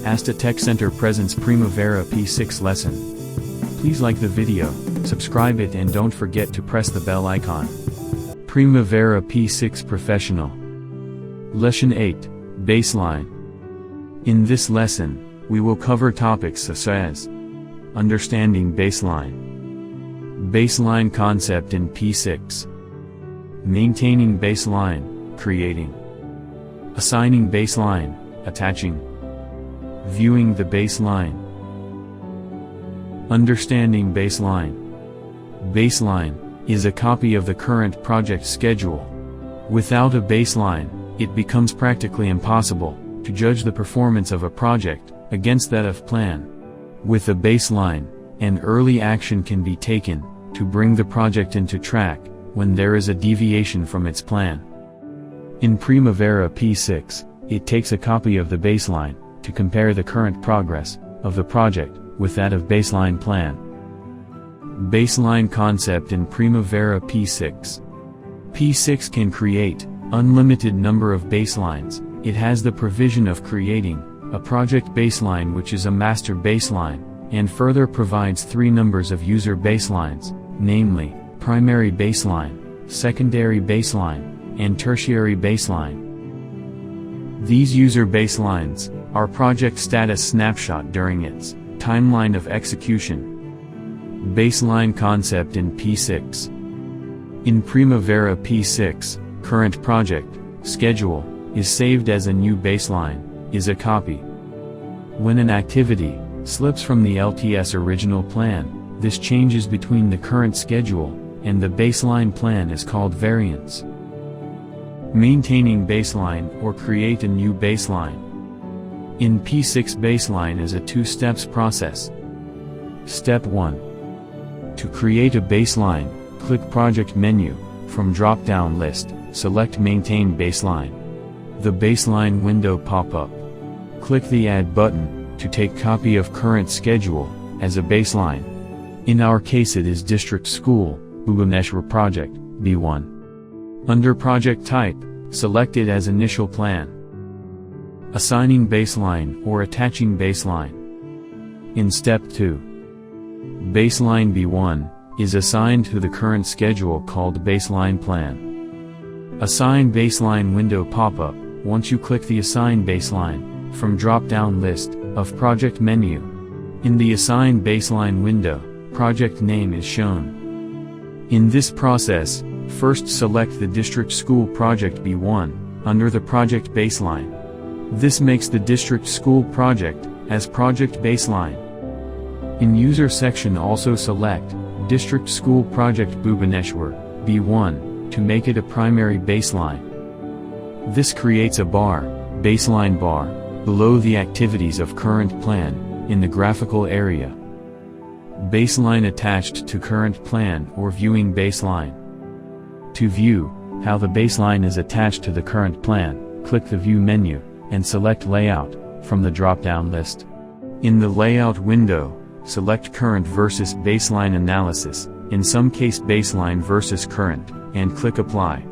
ASTATechCenter presents Primavera P6 lesson. Please like the video, subscribe it and don't forget to press the bell icon. Primavera P6 Professional. Lesson 8, Baseline. In this lesson, we will cover topics such as understanding baseline, baseline concept in P6, maintaining baseline, creating, assigning baseline, attaching, viewing the baseline, understanding baseline. Baseline is a copy of the current project schedule. Without a baseline, it becomes practically impossible to judge the performance of a project against that of plan. With a baseline, an early action can be taken to bring the project into track when there is a deviation from its plan. In Primavera P6, it takes a copy of the baseline to compare the current progress of the project with that of baseline plan. Baseline concept in Primavera P6. P6 can create unlimited number of baselines. It has the provision of creating a project baseline which is a master baseline, and further provides three numbers of user baselines, namely, primary baseline, secondary baseline, and tertiary baseline. These user baselines are project status snapshot during its timeline of execution. Baseline concept in P6. In Primavera P6, current project schedule is saved as a new baseline, is a copy. When an activity slips from the LTS original plan, this changes between the current schedule and the baseline plan is called variance. Maintaining baseline or create a new baseline. In P6, baseline is a two-steps process. Step 1. To create a baseline, click Project menu, from drop-down list, select Maintain Baseline. The baseline window pop up. Click the Add button to take copy of current schedule as a baseline. In our case it is District School, Bhubaneswar Project, B1. Under Project Type, select it as Initial Plan. Assigning baseline or attaching baseline. In Step 2, baseline B1 is assigned to the current schedule called Baseline Plan. Assign Baseline window pop-up once you click the Assign Baseline from drop-down list of Project menu. In the Assign Baseline window, project name is shown. In this process, first select the District School Project B1 under the Project Baseline. This makes the District School Project as Project Baseline. In User section also select District School Project Bhubaneswar, B1, to make it a primary baseline. This creates a bar, baseline bar, below the activities of current plan, in the graphical area. Baseline attached to current plan or viewing baseline. To view how the baseline is attached to the current plan, click the View menu, and select Layout from the drop-down list. In the Layout window, select Current versus Baseline Analysis, in some case Baseline versus Current, and click Apply.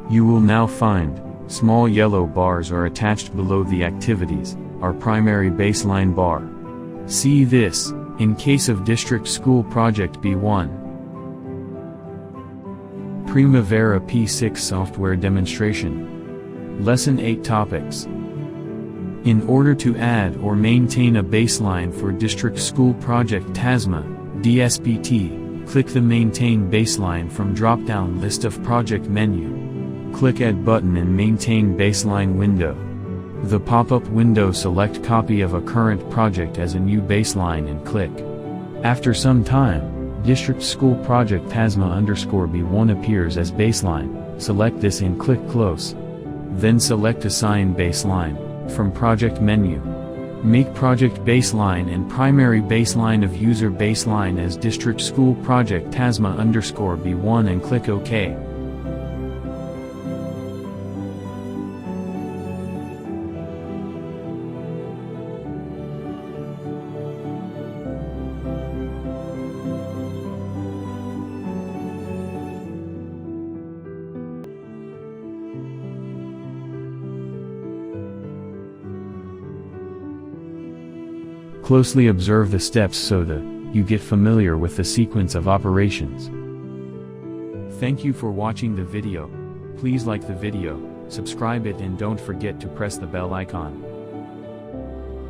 You will now find small yellow bars are attached below the activities, our primary baseline bar. See this, in case of District School Project B1. Primavera P6 Software Demonstration. Lesson 8 Topics. In order to add or maintain a baseline for District School Project TASMA, DSPT, click the Maintain Baseline from drop-down list of Project menu. Click Add button in Maintain Baseline window. The pop-up window select Copy of a current project as a new baseline and click. After some time, District School Project TASMA_B1 appears as baseline. Select this and click Close. Then select Assign Baseline from Project menu. Make Project Baseline and Primary Baseline of User Baseline as District School Project TASMA_B1 and click OK. Closely observe the steps so that you get familiar with the sequence of operations. Thank you for watching the video. Please like the video, subscribe it and don't forget to press the bell icon.